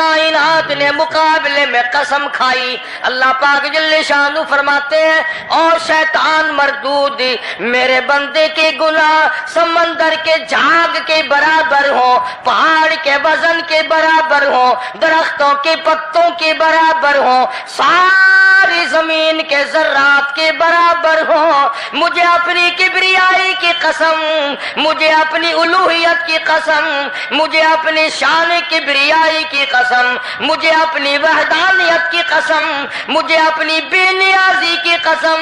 کائنات نے مقابلے میں قسم کھائی. اللہ پاک جل شانہ فرماتے ہیں اور شیطان مردود میرے بندے کے گناہ سمندر کے جھاگ کے برابر ہوں, پہاڑ کے وزن کے برابر ہوں, درختوں کے پتوں کے برابر ہوں, ساری زمین کے ذرات کے برابر ہوں. مجھے اپنی کبریائی کی قسم, مجھے اپنی الوہیت کی قسم, مجھے اپنی شان کبریائی کی قسم, مجھے اپنی وحدانیت کی قسم, مجھے اپنی بے نیازی کی قسم,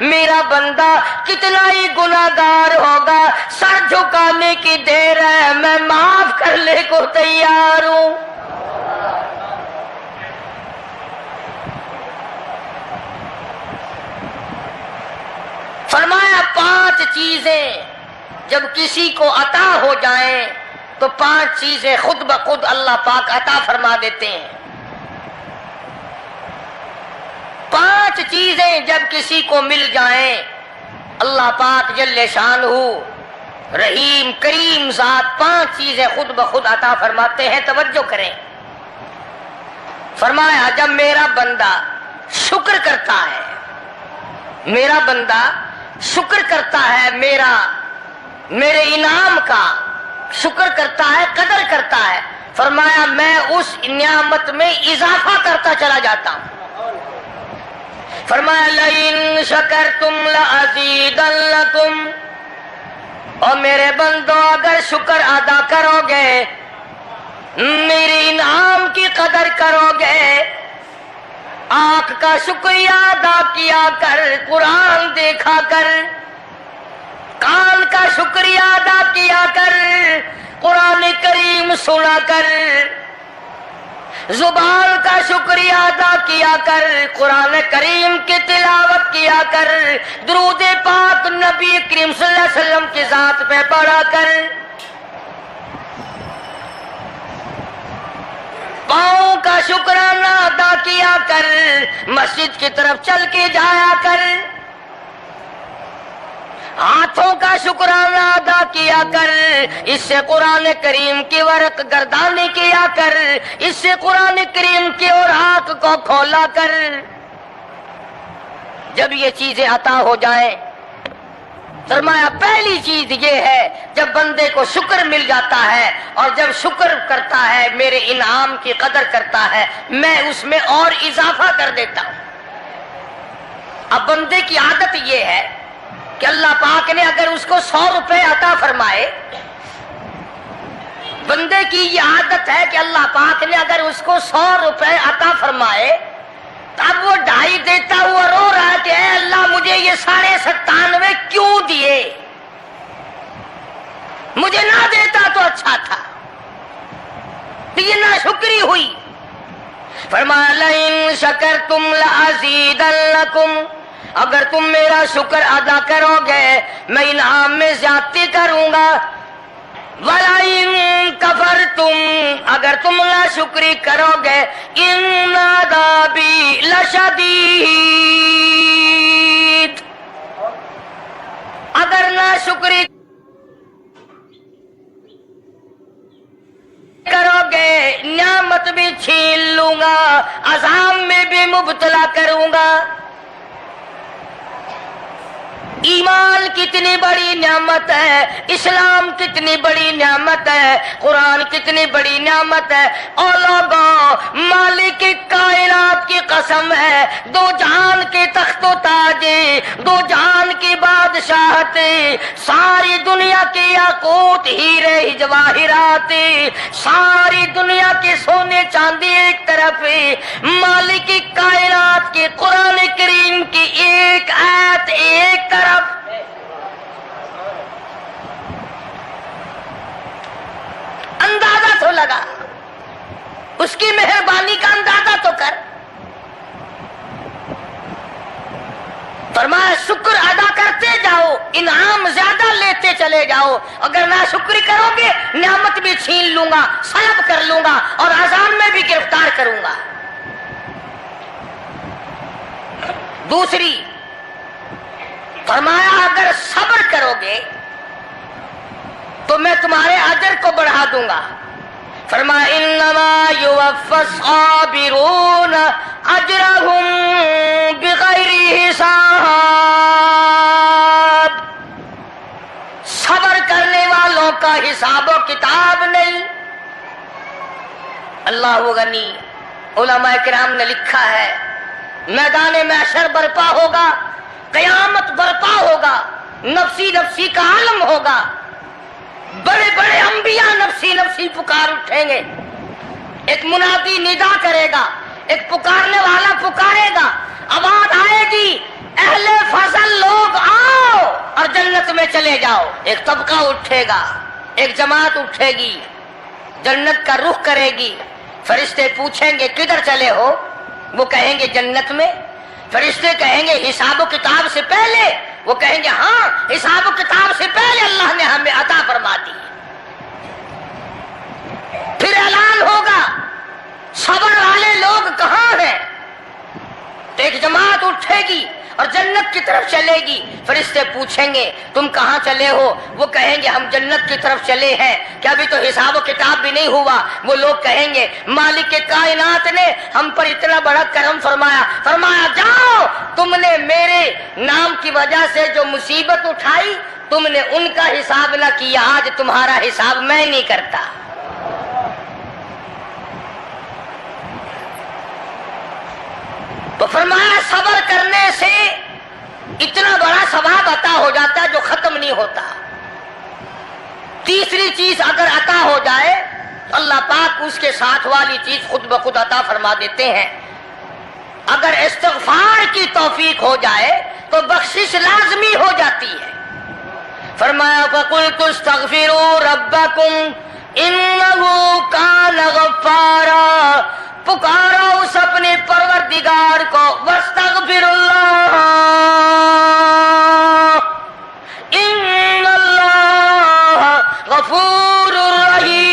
میرا بندہ کتنا ہی گناہگار ہوگا, سر جھکانے کی دیر ہے, میں معاف کرنے کو تیار ہوں. فرمایا 5 چیزیں جب کسی کو عطا ہو جائیں تو 5 چیزیں خود بخود اللہ پاک عطا فرما دیتے ہیں. 5 چیزیں جب کسی کو مل جائیں اللہ پاک جل شانہ رحیم کریم ذات 5 چیزیں خود بخود عطا فرماتے ہیں. توجہ کریں. فرمایا جب میرا بندہ شکر کرتا ہے, میرا بندہ شکر کرتا ہے, میرے انعام کا شکر کرتا ہے, قدر کرتا ہے, فرمایا میں اس نعمت میں اضافہ کرتا چلا جاتا ہوں. فرمایا لئن شکرتم لأزیدنکم, اور میرے بندو اگر شکر ادا کرو گے, میرے انعام کی قدر کرو گے, آنکھ کا شکریہ ادا کیا کر, قرآن دیکھا کر, کان کا شکریہ ادا کیا کر, قرآن کریم سنا کر, زبان کا شکریہ ادا کیا کر, قرآن کریم کی تلاوت کیا کر, درود پاک نبی کریم صلی اللہ علیہ وسلم کی ذات پہ پڑھا کر, پاؤں کا شکرانہ ادا کیا کر, مسجد کی طرف چل کے جایا کر, ہاتھوں کا شکرانہ ادا کیا کر, اس سے قرآن کریم کی ورق گردانی کیا کر, اس سے قرآن کریم کی اوراق کو کھولا کر. جب یہ چیزیں عطا ہو جائیں, فرمایا پہلی چیز یہ ہے جب بندے کو شکر مل جاتا ہے اور جب شکر کرتا ہے میرے انعام کی قدر کرتا ہے, میں اس میں اور اضافہ کر دیتا ہوں. اب بندے کی عادت یہ ہے کہ اللہ پاک نے اگر اس کو 100 روپے عطا فرمائے, بندے کی یہ عادت ہے کہ اللہ پاک نے اگر اس کو 100 روپے عطا فرمائے, اب وہ 2.5 دیتا ہوا رو رہا ہے کہ اے اللہ مجھے یہ 97.5 کیوں دیے, مجھے نہ دیتا تو اچھا تھا. یہ ناشکری ہوئی. فرمایا لئن شکرتم لأزیدنکم, اگر تم میرا شکر ادا کرو گے میں انعام میں زیادتی کروں گا. وَلَئِن كَفَرْتُمْ, اگر تم ناشکری کرو گے إِنَّ عَذَابِي لَشَدِيدٌ, اگر ناشکری کرو گے نعمت بھی چھین لوں گا, عذاب میں بھی مبتلا کروں گا. ایمان کتنی بڑی نعمت ہے, اسلام کتنی بڑی نعمت ہے, قرآن کتنی بڑی نعمت ہے. اور لوگوں مالک کائنات کی قسم ہے, 2 جہان کے تخت و تاج, 2 جہان کی بادشاہت, ساری دنیا کے یاقوت ہیرے جواہرات, ساری دنیا کے سونے چاندی ایک طرف, مالک کائنات کی قرآن کریم کی ایک آیت ایک طرف. اندازہ تو لگا, اس کی مہربانی کا اندازہ تو کر. فرمایا شکر ادا کرتے جاؤ, انعام زیادہ لیتے چلے جاؤ. اگر ناشکری کرو گے نعمت بھی چھین لوں گا, سلب کر لوں گا اور عذاب میں بھی گرفتار کروں گا. دوسری فرمایا اگر صبر کرو گے تو میں تمہارے اجر کو بڑھا دوں گا. فرمایا انما یوفی الصابرون اجرهم بغیر حساب، صبر کرنے والوں کا حساب و کتاب نہیں۔ اللہ غنی، علماء کرام نے لکھا ہے میدان محشر برپا ہوگا، قیامت برپا ہوگا، نفسی نفسی کا عالم ہوگا، بڑے بڑے انبیاء نفسی نفسی پکار اٹھیں گے، ایک منادی ندا کرے گا، ایک پکارنے والا پکارے گا، آواز آئے گی اہل فضل لوگ آؤ اور جنت میں چلے جاؤ۔ ایک طبقہ اٹھے گا، ایک جماعت اٹھے گی، جنت کا رخ کرے گی۔ فرشتے پوچھیں گے کدھر چلے ہو؟ وہ کہیں گے جنت میں۔ فرشتے کہیں گے حساب و کتاب سے پہلے؟ وہ کہیں گے ہاں، حساب و کتاب سے پہلے اللہ نے ہمیں عطا فرما دی۔ پھر اعلان ہوگا صبر والے لوگ کہاں ہیں؟ تو ایک جماعت اٹھے گی اور جنت کی طرف چلے گی۔ فرشتے پوچھیں گے تم کہاں چلے ہو؟ وہ کہیں گے ہم جنت کی طرف چلے ہیں، کیا ابھی تو حساب و کتاب بھی نہیں ہوا؟ وہ لوگ کہیں گے مالک کے کائنات نے ہم پر اتنا بڑا کرم فرمایا، فرمایا جاؤ، تم نے میرے نام کی وجہ سے جو مصیبت اٹھائی تم نے ان کا حساب نہ کیا، آج تمہارا حساب میں نہیں کرتا۔ تو فرمایا صبر کرنے سے اتنا بڑا ثواب عطا ہو جاتا ہے جو ختم نہیں ہوتا۔ تیسری چیز اگر عطا ہو جائے تو اللہ پاک اس کے ساتھ والی چیز خود بخود عطا فرما دیتے ہیں۔ اگر استغفار کی توفیق ہو جائے تو بخشش لازمی ہو جاتی ہے۔ فرمایا فَقُلْتُ اسْتَغْفِرُوا رَبَّكُمْ إِنَّهُ كَانَ غَفَّارًا، پکارو اس اپنے پروردگار کو، وَاسْتَغْفِرُ اللَّهَ إِنَّ اللَّهَ غَفُورٌ رَحِيمٌ۔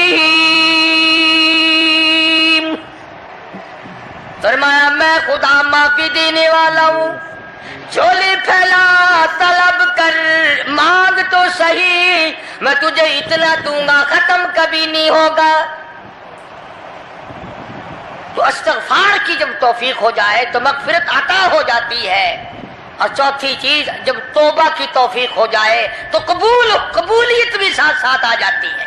فرمایا میں خدا معافی دینے والا ہوں، جھولی پھیلا طلب کر، مانگ تو صحیح، میں تجھے اتنا دوں گا ختم کبھی نہیں ہوگا۔ تو استغفار کی جب توفیق ہو جائے تو مغفرت عطا ہو جاتی ہے۔ اور چوتھی چیز جب توبہ کی توفیق ہو جائے تو قبولیت بھی ساتھ ساتھ آ جاتی ہے۔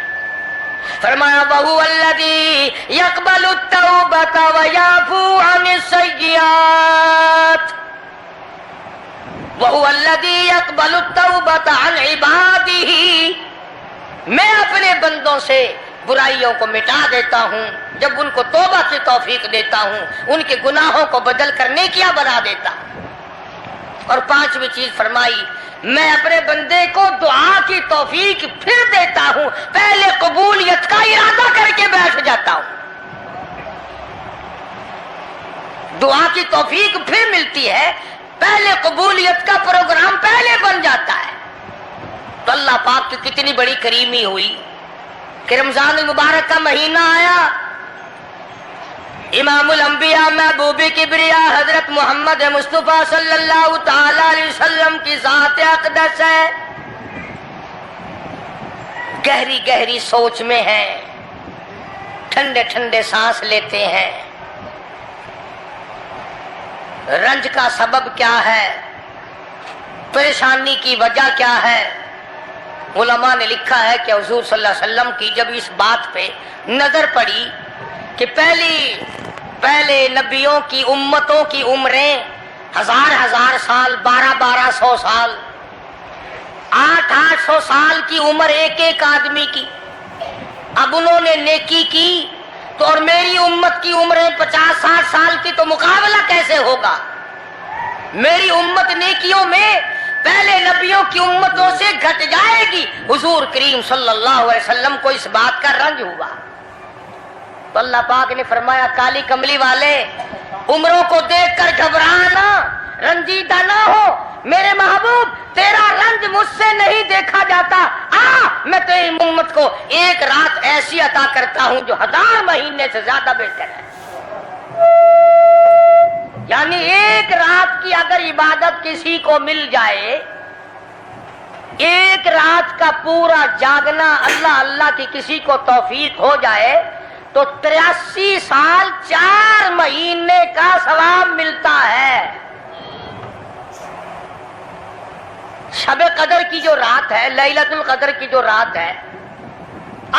فرمایا وَهُوَ الَّذِي يَقْبَلُ التَّوْبَةَ وَيَعْفُو عَنِ السَّيِّئَاتِ، وَهُوَ الَّذِي يَقْبَلُ التَّوْبَةَ عَنْ عِبَادِهِ، میں اپنے بندوں سے برائیوں کو مٹا دیتا ہوں جب ان کو توبہ کی توفیق دیتا ہوں، ان کے گناہوں کو بدل کر نیکیاں بنا دیتا ہوں۔ اور پانچویں چیز فرمائی میں اپنے بندے کو دعا کی توفیق پھر دیتا ہوں، پہلے قبولیت کا ارادہ کر کے بیٹھ جاتا ہوں، دعا کی توفیق پھر ملتی ہے، پہلے قبولیت کا پروگرام پہلے بن جاتا ہے۔ تو اللہ پاک کی کتنی بڑی کریمی ہوئی کہ رمضان المبارک کا مہینہ آیا، امام الانبیاء محبوب کبریاء حضرت محمد مصطفیٰ صلی اللہ تعالی علیہ وسلم کی ذات اقدس ہے، گہری گہری سوچ میں ہیں، ٹھنڈے ٹھنڈے سانس لیتے ہیں۔ رنج کا سبب کیا ہے؟ پریشانی کی وجہ کیا ہے؟ علماء نے لکھا ہے کہ حضور صلی اللہ علیہ وسلم کی جب اس بات پہ نظر پڑی کہ پہلے نبیوں کی امتوں کی عمریں ہزار سال، 1200 سال، 800 سال کی عمر ایک آدمی کی، اب انہوں نے نیکی کی تو اور میری امت کی عمریں 50-60 سال کی، تو مقابلہ کیسے ہوگا؟ میری امت نیکیوں میں پہلے نبیوں کی امتوں سے گھٹ جائے گی۔ حضور کریم صلی اللہ علیہ وسلم کو اس بات کا رنج ہوا تو اللہ پاک نے فرمایا کالی کملی والے عمروں کو دیکھ کر گھبرانا، رنجیدہ نہ ہو، میرے محبوب تیرا رنج مجھ سے نہیں دیکھا جاتا، میں تیری امت کو ایک رات ایسی عطا کرتا ہوں جو 1000 مہینے سے زیادہ بہتر ہے۔ یعنی ایک رات کی اگر عبادت کسی کو مل جائے، ایک رات کا پورا جاگنا اللہ اللہ کی کسی کو توفیق ہو جائے تو 83 سال 4 مہینے کا ثواب ملتا ہے۔ شب قدر کی جو رات ہے، لیلۃ القدر کی جو رات ہے،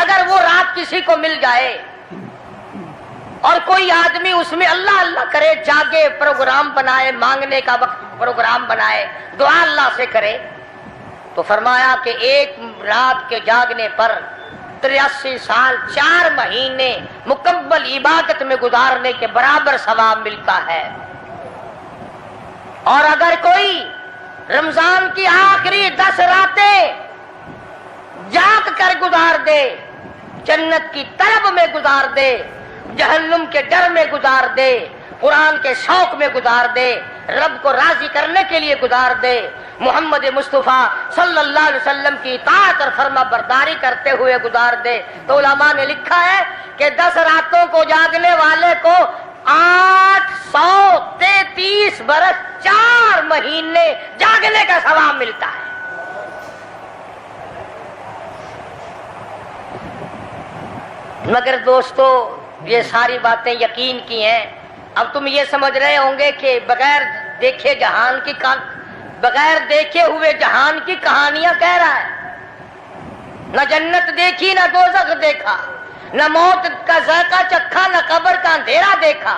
اگر وہ رات کسی کو مل جائے اور کوئی آدمی اس میں اللہ اللہ کرے، جاگے، پروگرام بنائے، مانگنے کا وقت پروگرام بنائے، دعا اللہ سے کرے، تو فرمایا کہ ایک رات کے جاگنے پر 83 سال 4 مہینے مکمل عبادت میں گزارنے کے برابر ثواب ملتا ہے۔ اور اگر کوئی رمضان کی آخری 10 راتیں جاگ کر گزار دے، جنت کی طلب میں گزار دے، جہنم کے ڈر میں گزار دے، قرآن کے شوق میں گزار دے، رب کو راضی کرنے کے لیے گزار دے، محمد مصطفیٰ صلی اللہ علیہ وسلم کی اطاعت اور فرما برداری کرتے ہوئے گزار دے، تو علماء نے لکھا ہے کہ 10 راتوں کو جاگنے والے کو 833 برس 4 مہینے جاگنے کا ثواب ملتا ہے۔ مگر دوستو یہ ساری باتیں یقین کی ہیں۔ اب تم یہ سمجھ رہے ہوں گے کہ بغیر دیکھے جہان کی بغیر دیکھے ہوئے جہان کی کہانیاں کہہ رہا ہے، نہ جنت دیکھی، نہ دوزخ دیکھا، نہ موت کا ذائقہ چکھا، نہ قبر کا اندھیرا دیکھا۔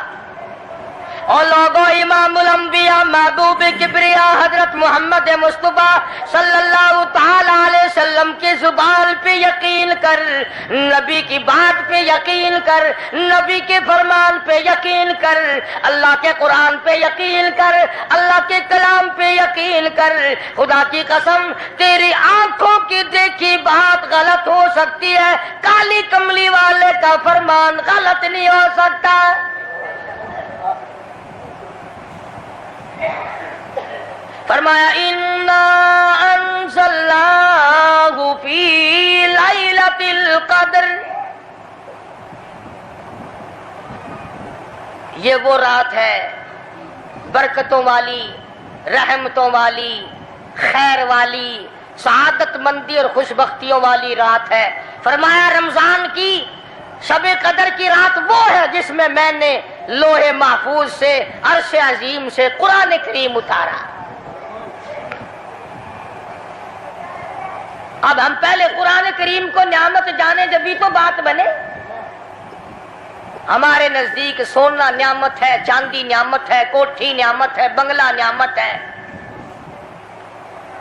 اور لوگوں، امام الانبیاء محبوب کبریا حضرت محمد مصطفیٰ صلی اللہ تعالی علیہ وسلم کی زبان پہ یقین کر، نبی کی بات پہ یقین کر، نبی کے فرمان پہ یقین کر، اللہ کے قرآن پہ یقین کر، اللہ کے کلام پہ یقین کر۔ خدا کی قسم تیری آنکھوں کی دیکھی بات غلط ہو سکتی ہے، کالی کملی والے کا فرمان غلط نہیں ہو سکتا۔ فرمایا اِنَّا أَنزَلْنَاهُ فِي لَيْلَةِ الْقَدْرِ، یہ وہ رات ہے برکتوں والی، رحمتوں والی، خیر والی، سعادت مندی اور خوش بختیوں والی رات ہے۔ فرمایا رمضان کی شب قدر کی رات وہ ہے جس میں میں نے لوح محفوظ سے، عرش عظیم سے قرآن کریم اتارا۔ اب ہم پہلے قرآن کریم کو نعمت جانے جبھی تو بات بنے۔ ہمارے نزدیک سونا نعمت ہے، چاندی نعمت ہے، کوٹھی نعمت ہے، بنگلہ نعمت ہے،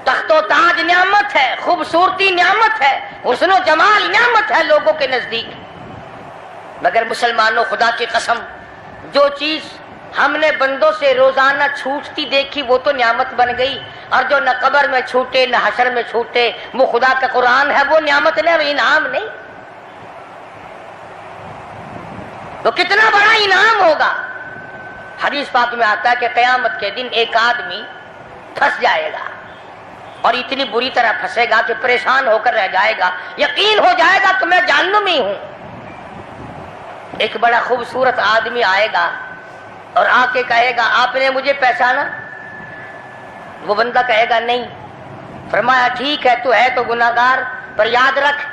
تخت و تاج نعمت ہے، خوبصورتی نعمت ہے، حسن و جمال نعمت ہے لوگوں کے نزدیک۔ مگر مسلمانوں، خدا کی قسم، جو چیز ہم نے بندوں سے روزانہ چھوٹتی دیکھی وہ تو نعمت بن گئی، اور جو نہ قبر میں چھوٹے نہ حشر میں چھوٹے وہ خدا کا قرآن ہے، وہ نعمت نہیں، وہ انعام نہیں۔ تو کتنا بڑا انعام ہوگا۔ حدیث پاک میں آتا ہے کہ قیامت کے دن ایک آدمی پھنس جائے گا، اور اتنی بری طرح پھنسے گا کہ پریشان ہو کر رہ جائے گا، یقین ہو جائے گا کہ میں جہنمی ہوں۔ ایک بڑا خوبصورت آدمی آئے گا اور آ کے کہے گا آپ نے مجھے پہچانا؟ وہ بندہ کہے گا نہیں۔ فرمایا ٹھیک ہے، تو ہے تو گناہگار، پر یاد رکھ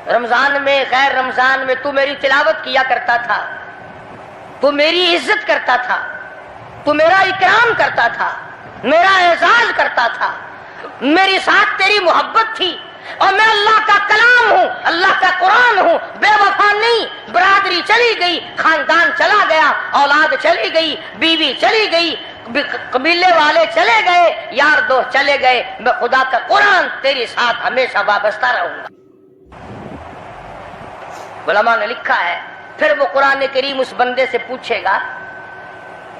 رمضان میں، غیر رمضان میں تو میری تلاوت کیا کرتا تھا، تو میری عزت کرتا تھا، تو میرا اکرام کرتا تھا، میرا اعزاز کرتا تھا، میری ساتھ تیری محبت تھی، اور میں اللہ کا کلام ہوں، اللہ کا قرآن ہوں، بے وفا نہیں۔ برادری چلی گئی، خاندان چلا گیا، اولاد چلی گئی، بیوی چلی گئی، قبیلے والے چلے گئے، یار دوست چلے گئے، میں خدا کا قرآن تیرے ساتھ ہمیشہ وابستہ رہوں گا۔ علماء نے لکھا ہے پھر وہ قرآن کریم اس بندے سے پوچھے گا،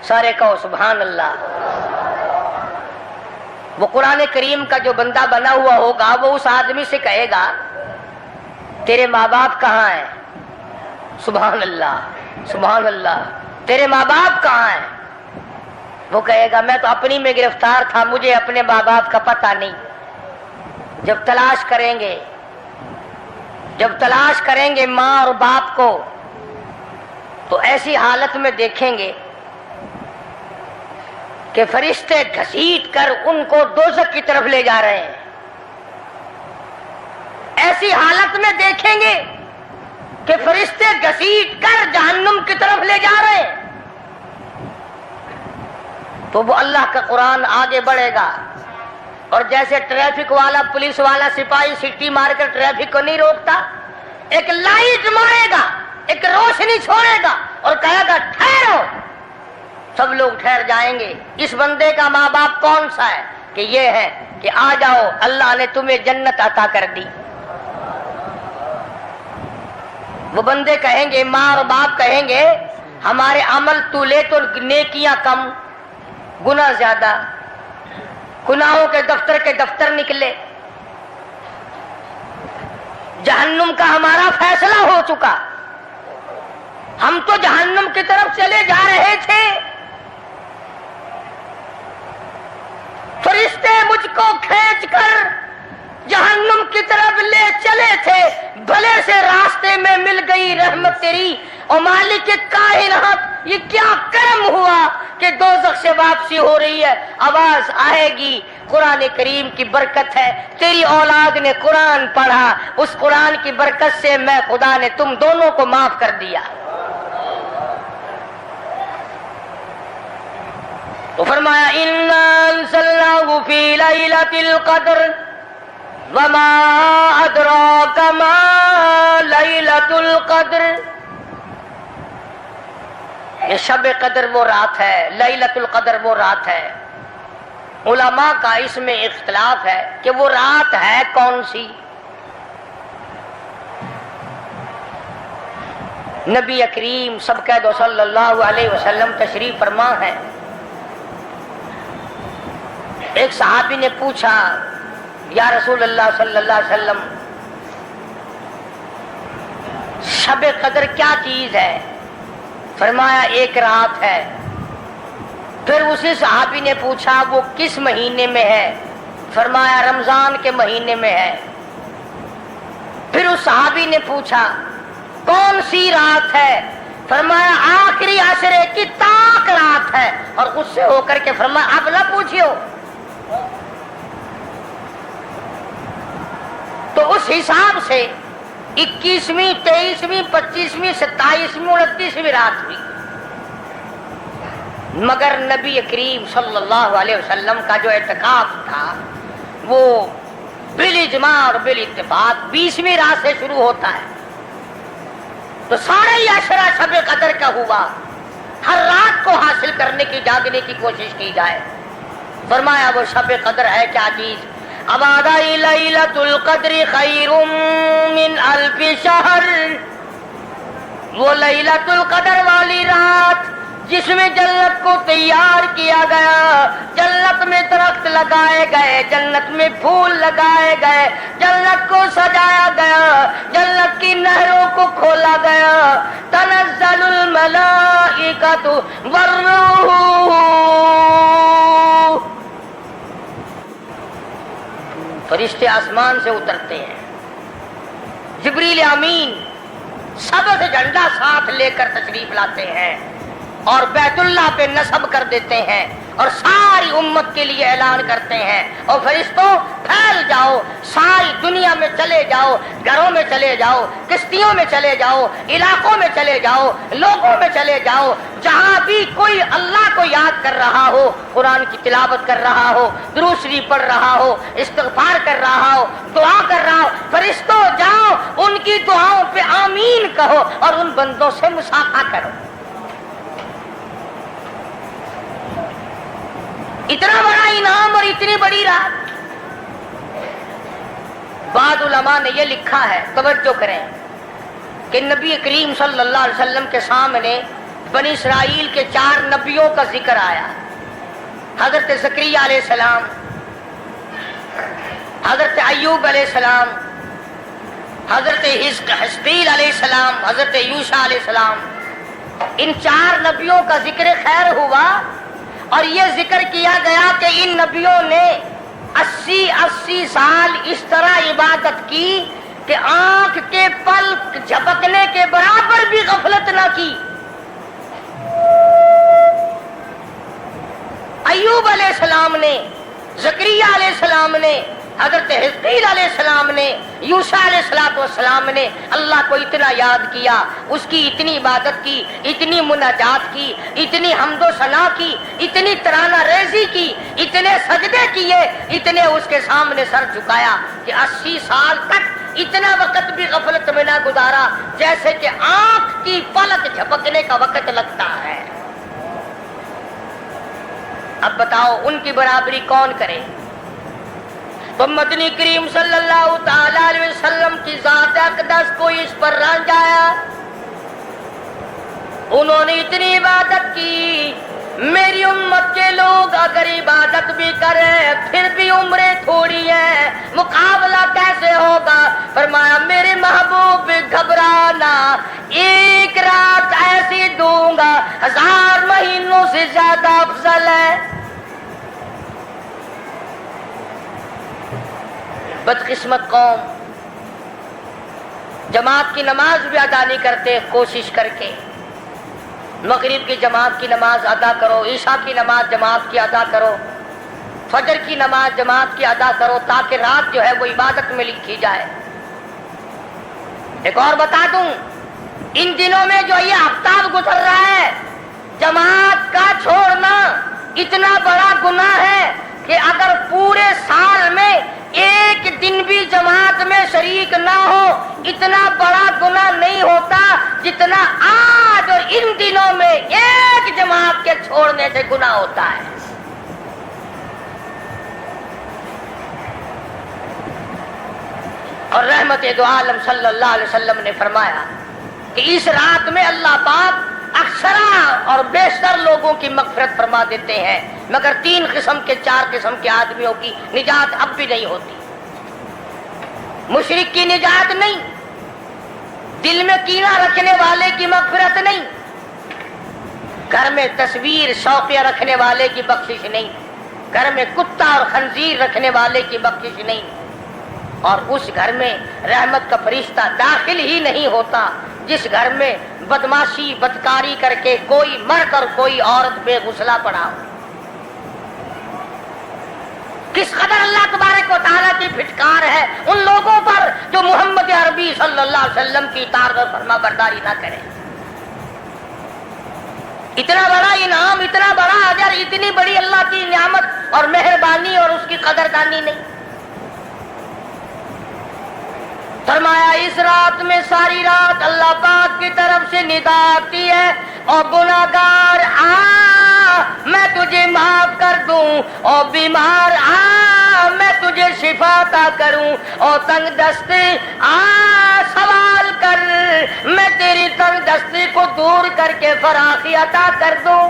سارے کہو سبحان اللہ۔ وہ قرآن کریم کا جو بندہ بنا ہوا ہوگا وہ اس آدمی سے کہے گا تیرے ماں باپ کہاں ہیں؟ سبحان اللہ، سبحان اللہ، تیرے ماں باپ کہاں ہیں؟ وہ کہے گا میں تو اپنی میں گرفتار تھا، مجھے اپنے ماں باپ کا پتہ نہیں۔ جب تلاش کریں گے ماں اور باپ کو تو ایسی حالت میں دیکھیں گے کہ فرشتے گھسیٹ کر ان کو دوزخ کی طرف لے جا رہے ہیں۔ ایسی حالت میں دیکھیں گے کہ فرشتے گھسیٹ کر جہنم کی طرف لے جا رہے ہیں، تو وہ اللہ کا قرآن آگے بڑھے گا، اور جیسے ٹریفک والا پولیس والا سپاہی سٹی مار کر ٹریفک کو نہیں روکتا، ایک لائٹ مارے گا، ایک روشنی چھوڑے گا اور کہے گا ٹھہرو، سب لوگ ٹھہر جائیں گے۔ اس بندے کا ماں باپ کون سا ہے؟ کہ یہ ہے کہ آ جاؤ، اللہ نے تمہیں جنت عطا کر دی۔ وہ بندے کہیں گے، ماں اور باپ کہیں گے ہمارے عمل تو لے تو نیکیاں کم، گناہ زیادہ، گناہوں کے دفتر نکلے، جہنم کا ہمارا فیصلہ ہو چکا، ہم تو جہنم کی طرف چلے جا رہے تھے، فرشتے مجھ کو کھینچ کر جہنم کی طرف لے چلے تھے، بھلے سے راستے میں مل گئی رحمت تیری، اور مالک کائنات یہ کیا کرم ہوا کہ دوزخ سے واپسی ہو رہی ہے، آواز آئے گی، قرآن کریم کی برکت ہے، تیری اولاد نے قرآن پڑھا، اس قرآن کی برکت سے میں خدا نے تم دونوں کو معاف کر دیا۔ تو فرمایا اِنَّا أَنزَلْنَاهُ فِي لَيْلَةِ الْقَدْرِ وَمَا أَدْرَاكَ مَا لَيْلَةُ الْقَدْرِ۔ یہ شب قدر وہ رات ہے، لیلۃ القدر وہ رات ہے۔ علماء کا اس میں اختلاف ہے کہ وہ رات ہے کون سی۔ نبی کریم سب کہہ دو صلی اللہ علیہ وسلم تشریف فرما ہے۔ ایک صحابی نے پوچھا یا رسول اللہ صلی اللہ علیہ وسلم شب قدر کیا چیز ہے؟ فرمایا ایک رات ہے۔ پھر اسی صحابی نے پوچھا وہ کس مہینے میں ہے؟ فرمایا رمضان کے مہینے میں ہے۔ پھر اس صحابی نے پوچھا کون سی رات ہے؟ فرمایا آخری عشرے کی طاق رات ہے، اور غصے ہو کر کے فرمایا اب نہ پوچھو۔ تو اس حساب سے 21ویں 23ویں 25ویں 27ویں 29ویں رات ہوئی، مگر نبی کریم صلی اللہ علیہ وسلم کا جو اعتکاف تھا وہ بالاجماع اور بالاتفاق 20ویں رات سے شروع ہوتا ہے، تو سارا ہی عشرہ شب قدر کا ہوا، ہر رات کو حاصل کرنے کی جاگنے کی کوشش کی جائے۔ فرمایا وہ شب قدر ہے کیا چیز؟ ابادی لیلۃ القدر خیر من الف شہر، وہ لیلۃ القدر والی رات جس میں جنت کو تیار کیا گیا، جنت میں درخت لگائے گئے، جنت میں پھول لگائے گئے، جنت کو سجایا گیا، جنت کی نہروں کو کھولا گیا، تنزل الملائکۃ والروح، فرشتے آسمان سے اترتے ہیں، جبریل امین سبز جھنڈا ساتھ لے کر تشریف لاتے ہیں اور بیت اللہ پہ نصب کر دیتے ہیں اور ساری امت کے لیے اعلان کرتے ہیں، اور فرشتوں پھیل جاؤ، ساری دنیا میں چلے جاؤ، گھروں میں چلے جاؤ، کشتیوں میں چلے جاؤ، علاقوں میں چلے جاؤ، لوگوں میں چلے جاؤ، جہاں بھی کوئی اللہ کو یاد کر رہا ہو، قرآن کی تلاوت کر رہا ہو، درود شریف پڑھ رہا ہو، استغفار کر رہا ہو، دعا کر رہا ہو، فرشتوں جاؤ ان کی دعاؤں پہ آمین کہو اور ان بندوں سے مصافحہ کرو۔ اتنا بڑا انعام اور اتنی بڑی رات۔ بعض علماء نے یہ لکھا ہے، توجہ کریں، کہ نبی کریم صلی اللہ علیہ وسلم کے سامنے بنی اسرائیل کے 4 نبیوں کا ذکر آیا، حضرت زکریا علیہ السلام، حضرت ایوب علیہ السلام، حضرت حزقیل علیہ السلام، حضرت یوشع علیہ السلام، ان 4 نبیوں کا ذکر خیر ہوا، اور یہ ذکر کیا گیا کہ ان نبیوں نے 80 سال اس طرح عبادت کی کہ آنکھ کے پلک جھپکنے کے برابر بھی غفلت نہ کی۔ ایوب علیہ السلام نے، زکریا علیہ السلام نے حضرت حزقیل علیہ السلام نے، یوشع علیہ السلام نے اللہ کو اتنا یاد کیا، اس کی اتنی عبادت کی، اتنی مناجات کی، اتنی حمد و ثنا کی، اتنی ترانہ ریزی کی، اتنے سجدے کیے، اتنے اس کے سامنے سر جھکایا کہ 80 سال تک اتنا وقت بھی غفلت میں نہ گزارا جیسے کہ آنکھ کی پلک جھپکنے کا وقت لگتا ہے۔ اب بتاؤ ان کی برابری کون کرے؟ تو مدنی کریم صلی اللہ تعالی علیہ وسلم کی ذات اقدس کو اس پر رنجایا، انہوں نے اتنی عبادت کی۔ میری امت کے لوگ اگر عبادت بھی کریں پھر بھی عمریں تھوڑی ہیں، مقابلہ کیسے ہوگا؟ فرمایا میرے محبوب گھبرانا، ایک رات ایسی دوں گا 1000 مہینوں سے زیادہ افضل ہے۔ بدقسمت قوم جماعت کی نماز بھی ادا نہیں کرتے، کوشش کر کے مغرب کی جماعت کی نماز ادا کرو، عشاء کی نماز جماعت کی ادا کرو، فجر کی نماز جماعت کی ادا کرو تاکہ رات جو ہے وہ عبادت میں لکھی جائے۔ ایک اور بتا دوں، ان دنوں میں جو یہ آفتاب گزر رہا ہے، جماعت کا چھوڑنا اتنا بڑا گناہ ہے کہ اگر پورے سال میں ایک دن بھی جماعت میں شریک نہ ہو اتنا بڑا گناہ نہیں ہوتا جتنا آج اور ان دنوں میں ایک جماعت کے چھوڑنے سے گناہ ہوتا ہے۔ اور رحمت دو عالم صلی اللہ علیہ وسلم نے فرمایا کہ اس رات میں اللہ پاک اکثرا اور بیشتر لوگوں کی مغفرت فرما دیتے ہیں، مگر 3 قسم کے 4 قسم کے آدمیوں کی نجات اب بھی نہیں ہوتی۔ مشرک کی نجات نہیں، دل میں کینہ رکھنے والے کی مغفرت نہیں، گھر میں تصویر شوقیہ رکھنے والے کی بخشش نہیں، گھر میں کتا اور خنزیر رکھنے والے کی بخشش نہیں، اور اس گھر میں رحمت کا فرشتہ داخل ہی نہیں ہوتا جس گھر میں بدماشی بدکاری کر کے کوئی مرد اور کوئی عورت بے غسلہ پڑا ہو۔ کس قدر اللہ تبارک و تعالیٰ کی پھٹکار ہے ان لوگوں پر جو محمد عربی صلی اللہ علیہ وسلم کی اطاعت اور فرما برداری نہ کریں۔ اتنا بڑا انعام، اتنا بڑا اجر، اتنی بڑی اللہ کی نعمت اور مہربانی اور اس کی قدردانی نہیں۔ فرمایا اس رات میں ساری رات اللہ پاک کی طرف سے ندا آتی ہے، اور گناہگار آ میں تجھے معاف کر دوں، اور بیمار آ میں تجھے شفا عطا کروں، اور تنگ دستی آ سوال کر میں تیری تنگ دستی کو دور کر کے فراخی عطا کر دوں۔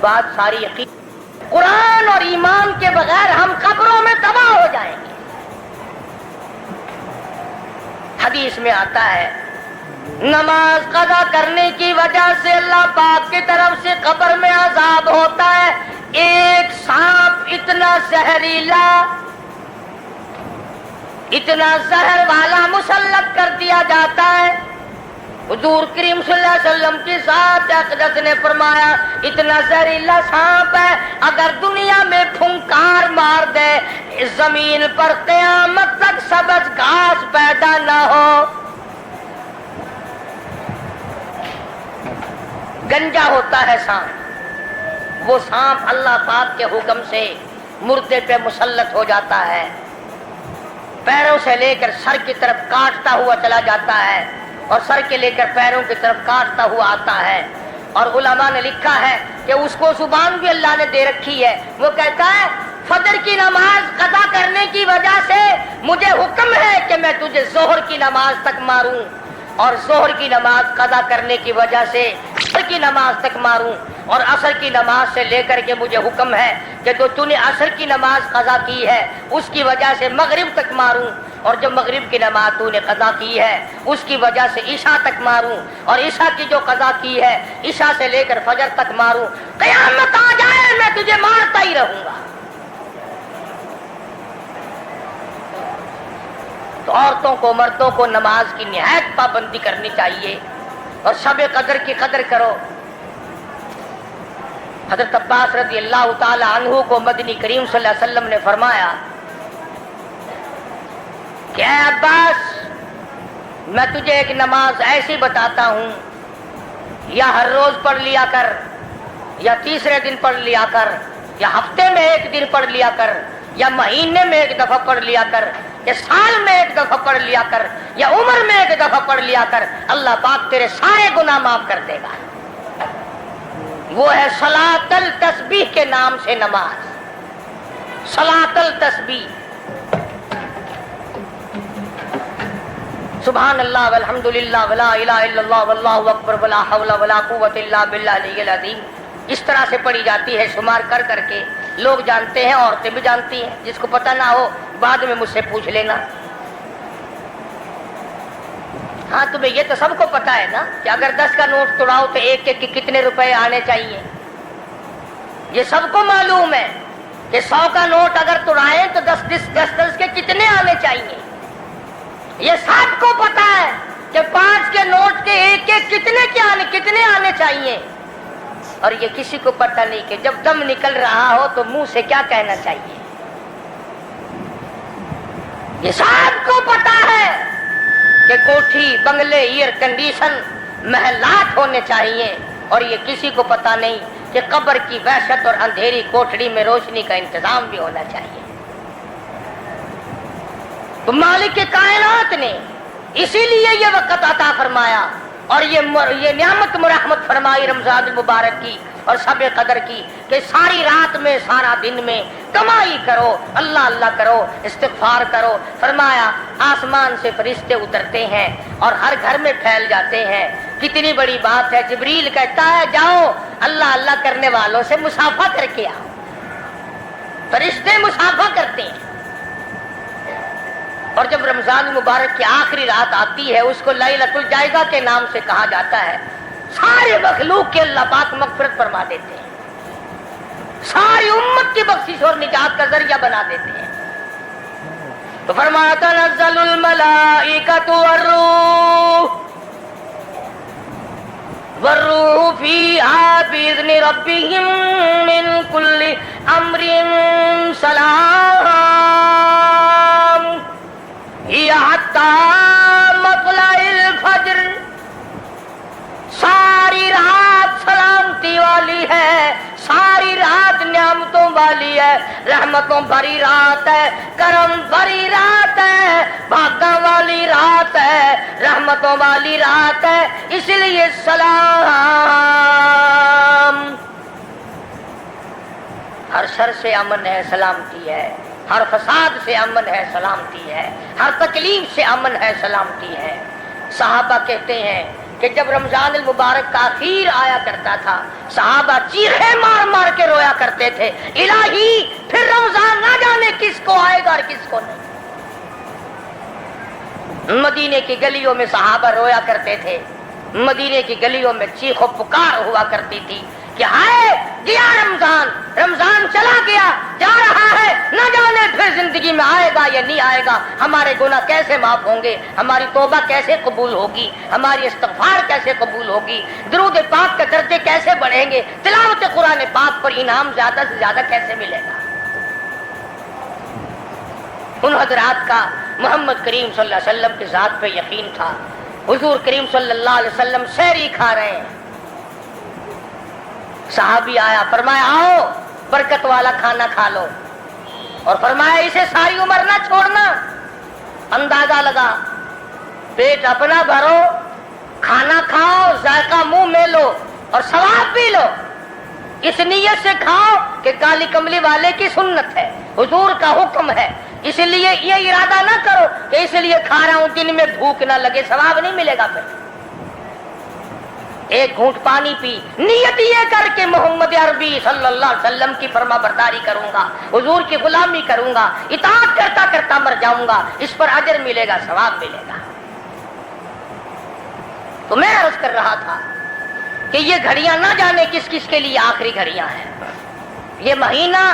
بات ساری یقین، قرآن اور ایمان کے بغیر ہم قبروں میں تباہ ہو جائیں گے۔ حدیث میں آتا ہے نماز قضا کرنے کی وجہ سے اللہ پاک کی طرف سے قبر میں عذاب ہوتا ہے، ایک سانپ اتنا زہریلا، اتنا زہر والا مسلط کر دیا جاتا ہے۔ حضور کریم صلی اللہ علیہ وسلم کی ذات اقدس نے فرمایا اتنا زہریلا سانپ ہے اگر دنیا میں پھنکار مار دے اس زمین پر قیامت تک سبز گھاس پیدا نہ ہو۔ گنجا ہوتا ہے سانپ، وہ سانپ اللہ پاک کے حکم سے مردے پہ مسلط ہو جاتا ہے، پیروں سے لے کر سر کی طرف کاٹتا ہوا چلا جاتا ہے، اور سر کے لے کر پیروں کی طرف کاٹتا ہوا آتا ہے۔ اور علماء نے لکھا ہے کہ اس کو زبان بھی اللہ نے دے رکھی ہے، وہ کہتا ہے فجر کی نماز قضا کرنے کی وجہ سے مجھے حکم ہے کہ میں تجھے ظہر کی نماز تک ماروں، اور ظہر کی نماز قضا کرنے کی وجہ سے عصر کی نماز تک ماروں، اور عصر کی نماز سے لے کر کے مجھے حکم ہے کہ تو نے عصر کی نماز قضا کی ہے اس کی وجہ سے مغرب تک ماروں، اور جو مغرب کی نماز تو نے قضا کی ہے اس کی وجہ سے عشاء تک ماروں، اور عشاء کی جو قضا کی ہے عشاء سے لے کر فجر تک ماروں، قیامت آ جائے میں تجھے مارتا ہی رہوں گا۔ تو عورتوں کو مردوں کو نماز کی نہایت پابندی کرنی چاہیے، اور شب قدر کی قدر کرو۔ حضرت عباس رضی اللہ تعالی عنہ کو مدنی کریم صلی اللہ علیہ وسلم نے فرمایا کہ اے عباس، میں تجھے ایک نماز ایسی بتاتا ہوں، یا ہر روز پڑھ لیا کر، یا تیسرے دن پڑھ لیا کر، یا ہفتے میں ایک دن پڑھ لیا کر، یا مہینے میں ایک دفعہ پڑھ لیا کر، یا سال میں ایک دفعہ پڑھ لیا کر، یا عمر میں ایک دفعہ پڑھ لیا کر، اللہ پاک تیرے سارے گناہ معاف کر دے گا۔ وہ ہے صلاۃ التسبیح کے نام سے نماز، صلاۃ التسبیح۔ سبحان اللہ والحمد للہ ولا الہ الا اللہ واللہ اکبر ولا حول ولا قوۃ الا باللہ العلی العظیم، اس طرح سے پڑھی جاتی ہے شمار کر کر کے۔ لوگ جانتے ہیں، عورتیں بھی جانتی ہیں، جس کو پتہ نہ ہو بعد میں مجھ سے پوچھ لینا۔ ہاں تمہیں یہ تو سب کو پتا ہے نا کہ اگر 10 کا نوٹ توڑاؤ تو ایک کے کتنے روپے آنے چاہیے، یہ سب کو معلوم ہے کہ 100 کا نوٹ اگر توڑائیں تو 10 کے کتنے آنے چاہیے، یہ سب کو پتا ہے کہ 5 کے نوٹ کے ایک کتنے آنے چاہیے، اور یہ کسی کو پتہ نہیں کہ جب دم نکل رہا ہو تو منہ سے کیا کہنا چاہیے۔ یہ سب کو پتا ہے کہ کوٹھی، بنگلے، ایئر کنڈیشن، محلات ہونے چاہیے، اور یہ کسی کو پتا نہیں کہ قبر کی وحشت اور اندھیری کوٹھڑی میں روشنی کا انتظام بھی ہونا چاہیے۔ تو مالک کائنات نے اسی لیے یہ وقت عطا فرمایا اور یہ نعمت مرحمت فرمائی رمضان المبارک کی اور شب قدر کی، کہ ساری رات میں سارا دن میں کمائی کرو، اللہ اللہ کرو، استغفار کرو۔ فرمایا آسمان سے فرشتے اترتے ہیں اور ہر گھر میں پھیل جاتے ہیں۔ کتنی بڑی بات ہے، جبریل کہتا ہے جاؤ اللہ اللہ کرنے والوں سے مصافحہ کر کے آؤ۔ فرشتے مصافحہ کرتے ہیں، اور جب رمضان مبارک کی آخری رات آتی ہے اس کو لیلۃ الجائزہ کے نام سے کہا جاتا ہے۔ سارے مخلوق کے اللہ پاک مغفرت فرما دیتے ہیں، ساری امت کی بخشش اور نجات کا ذریعہ بنا دیتے ہیں۔ تو فرمایا تنزل الملائکۃ والروح فیہا بإذن ربہم من کل امر سلام حتی مطلع الفجر۔ ساری رات سلامتی والی ہے، ساری رات نعمتوں والی ہے، رحمتوں بھری رات ہے، کرم بھری رات ہے، بھاگا والی رات ہے، رحمتوں والی رات ہے، اس لیے سلام۔ ہر شر سے امن ہے، سلامتی ہے، ہر فساد سے امن ہے، سلامتی ہے، ہر تکلیف سے امن ہے، سلامتی ہے۔ صحابہ کہتے ہیں کہ جب رمضان المبارک کا اخیر آیا کرتا تھا صحابہ چیخے مار مار کے رویا کرتے تھے، الہی پھر رمضان نہ جانے کس کو آئے گا اور کس کو نہیں۔ مدینے کی گلیوں میں صحابہ رویا کرتے تھے، مدینے کی گلیوں میں چیخ و پکار ہوا کرتی تھی کہ ہائے گیا رمضان، رمضان چلا گیا، جا رہا ہے، نہ جانے پھر زندگی میں آئے گا یا نہیں آئے گا، ہمارے گناہ کیسے معاف ہوں گے، ہماری توبہ کیسے قبول ہوگی، ہماری استغفار کیسے قبول ہوگی، درود پاک کے درجے کیسے بڑھیں گے، تلاوت قرآن پاک پر انعام زیادہ سے زیادہ کیسے ملے گا۔ ان حضرات کا محمد کریم صلی اللہ علیہ وسلم کی ذات پہ یقین تھا۔ حضور کریم صلی اللہ علیہ وسلم سحری کھا رہے ہیں، صحابی آیا، فرمایا آؤ برکت والا کھانا کھا لو، اور فرمایا اسے ساری عمر نہ چھوڑنا۔ اندازہ لگا، پیٹ اپنا بھرو، کھانا کھاؤ، ذائقہ منہ میں لو اور ثواب بھی لو، اس نیت سے کھاؤ کہ کالی کملی والے کی سنت ہے، حضور کا حکم ہے، اس لیے یہ ارادہ نہ کرو کہ اس لیے کھا رہا ہوں دن میں بھوک نہ لگے، ثواب نہیں ملے گا۔ پھر ایک گھونٹ پانی پی، نیت یہ کر کے محمد عربی صلی اللہ علیہ وسلم کی فرما برداری کروں گا، حضور کی غلامی کروں گا، اطاعت کرتا کرتا مر جاؤں گا، اس پر اجر ملے گا، ثواب ملے گا۔ تو میں عرض کر رہا تھا کہ یہ گھڑیاں نہ جانے کس کس کے لیے آخری گھڑیاں ہیں، یہ مہینہ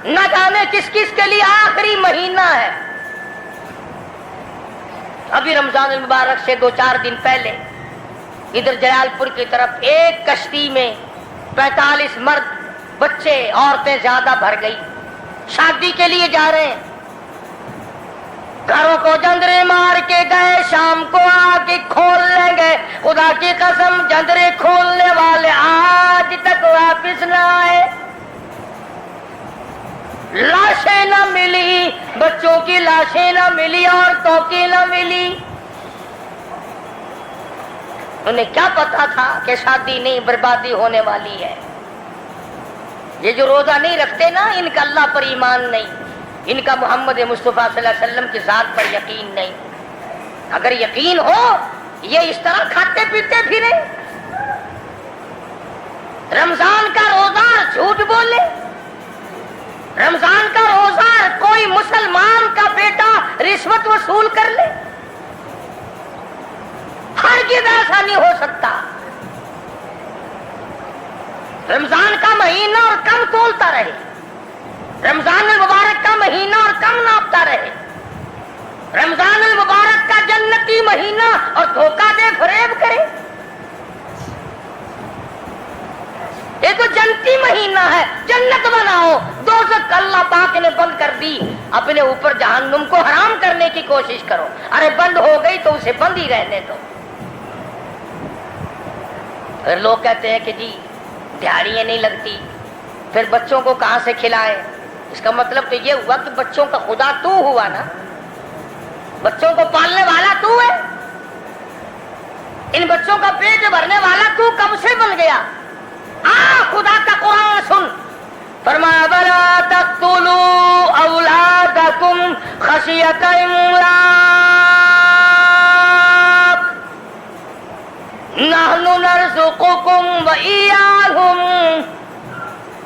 نہ جانے کس کس کے لیے آخری مہینہ ہے۔ ابھی رمضان المبارک سے 2-4 دن پہلے ادھر جلال پور کی طرف ایک کشتی میں 45 مرد بچے عورتیں زیادہ بھر گئی، شادی کے لیے جا رہے ہیں، گھروں کو جندرے مار کے گئے، شام کو آ کے کھول لیں گے، خدا کی قسم جندرے کھولنے والے آج تک واپس نہ آئے، لاشیں نہ ملی، بچوں کی لاشیں نہ ملی، عورتوں کی نہ ملی۔ انہیں کیا پتا تھا کہ شادی نہیں، بربادی ہونے والی ہے۔ یہ جو روزہ نہیں رکھتے نا، ان کا اللہ پر ایمان نہیں، ان کا محمد مصطفیٰ صلی اللہ علیہ وسلم کی ذات پر یقین نہیں۔ اگر یقین ہو یہ اس طرح کھاتے پیتے پھرے، رمضان کا روزہ جھوٹ بولے، رمضان کا روزہ کوئی مسلمان کا بیٹا رشوت وصول کر لے، ہرگز ایسا نہیں ہو سکتا۔ رمضان کا مہینہ اور کم تولتا رہے، رمضان المبارک کا مہینہ اور کم ناپتا رہے، رمضان المبارک کا جنتی مہینہ اور دھوکہ دے فریب کرے۔ یہ تو جنتی مہینہ ہے، جنت بناؤ، دوزخ اللہ پاک نے بند کر دی، اپنے اوپر جہنم کو حرام کرنے کی کوشش کرو۔ ارے بند ہو گئی تو اسے بند ہی رہنے دو۔ پھر لوگ کہتے ہیں کہ جی دیہڑیاں نہیں لگتی، پھر بچوں کو کہاں سے کھلائیں؟ اس کا مطلب تو یہ ہوا کہ بچوں کا خدا تو ہوا نا، بچوں کو پالنے والا تو ہے، ان بچوں کا پیٹ بھرنے والا تو کب سے بن گیا؟ خدا کا قرآن سن، فرمایا وَلَا تَقْتُلُوا أَوْلَادَكُمْ خَشْيَةَ إِمْلَاقٍ نَحْنُ نَرْزُقُكُمْ وَإِيَّاهُمْ۔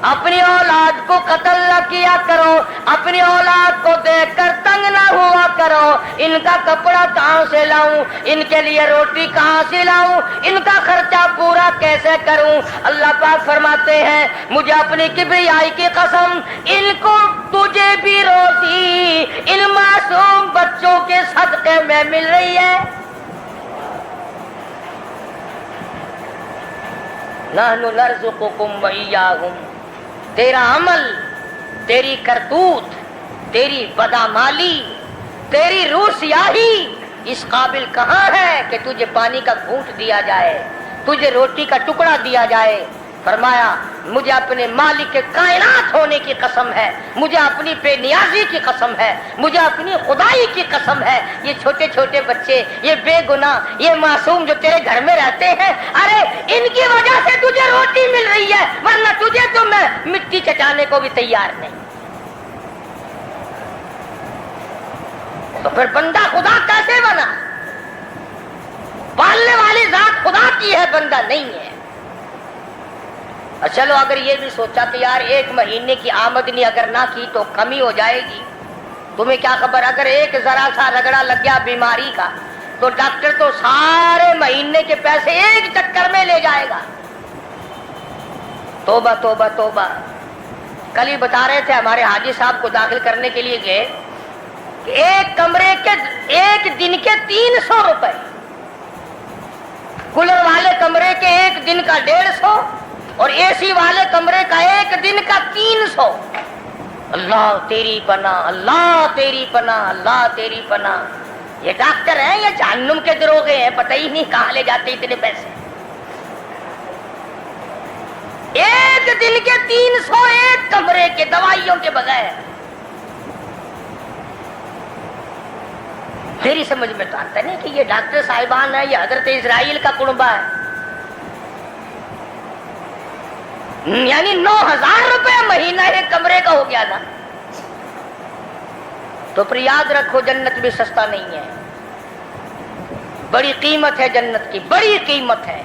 اپنی اولاد کو قتل نہ کیا کرو، اپنی اولاد کو دیکھ کر تنگ نہ ہوا کرو، ان کا کپڑا کہاں سے لاؤں، ان کے لیے روٹی کہاں سے لاؤں، ان کا خرچہ پورا کیسے کروں؟ اللہ پاک فرماتے ہیں مجھے اپنی کبریائی کی قسم، ان کو تجھے بھی روزی ان معصوم بچوں کے صدقے میں مل رہی ہے۔ نحن نرزقکم وإیاہم، تیرا عمل، تیری کرتوت، تیری بدعمالی، تیری روح سیاہی اس قابل کہاں ہے کہ تجھے پانی کا گھونٹ دیا جائے، تجھے روٹی کا ٹکڑا دیا جائے۔ فرمایا مجھے اپنے مالک کے کائنات ہونے کی قسم ہے، مجھے اپنی بے نیازی کی قسم ہے، مجھے اپنی خدائی کی قسم ہے، یہ چھوٹے چھوٹے بچے، یہ بے گناہ، یہ معصوم جو تیرے گھر میں رہتے ہیں، ارے ان کی وجہ سے تجھے روٹی مل رہی ہے، ورنہ تجھے تو میں مٹی چٹانے کو بھی تیار نہیں۔ تو پھر بندہ خدا کیسے بنا؟ پالنے والی ذات خدا کی ہے، بندہ نہیں ہے۔ چلو اگر یہ بھی سوچا کہ یار ایک مہینے کی آمدنی اگر نہ کی تو کمی ہو جائے گی، تمہیں کیا خبر، اگر ایک ذرا سا رگڑا لگ گیا بیماری کا تو ڈاکٹر تو سارے مہینے کے پیسے ایک چکر میں لے جائے گا۔ توبہ توبہ توبہ۔ کل ہی بتا رہے تھے ہمارے حاجی صاحب کو داخل کرنے کے لیے گئے کہ ایک کمرے کے ایک دن کے 300 روپے، کولر والے کمرے کے ایک دن کا 150 اور اے سی والے کمرے کا ایک دن کا 300۔ اللہ تیری پناہ، اللہ تیری پناہ، اللہ تیری پناہ۔ یہ ڈاکٹر ہیں یا جہنم کے دروغے ہیں، پتہ ہی نہیں کہاں لے جاتے اتنے پیسے۔ ایک دن کے 300 ایک کمرے کے، دوائیوں کے بغیر۔ میری سمجھ میں تو آتا نہیں کہ یہ ڈاکٹر صاحبان ہے، یہ حضرت اسرائیل کا کنبہ ہے، یعنی 9000 روپے مہینہ ایک کمرے کا ہو گیا نا۔ تو پھر یاد رکھو جنت بھی سستا نہیں ہے، بڑی قیمت ہے جنت کی، بڑی قیمت ہے۔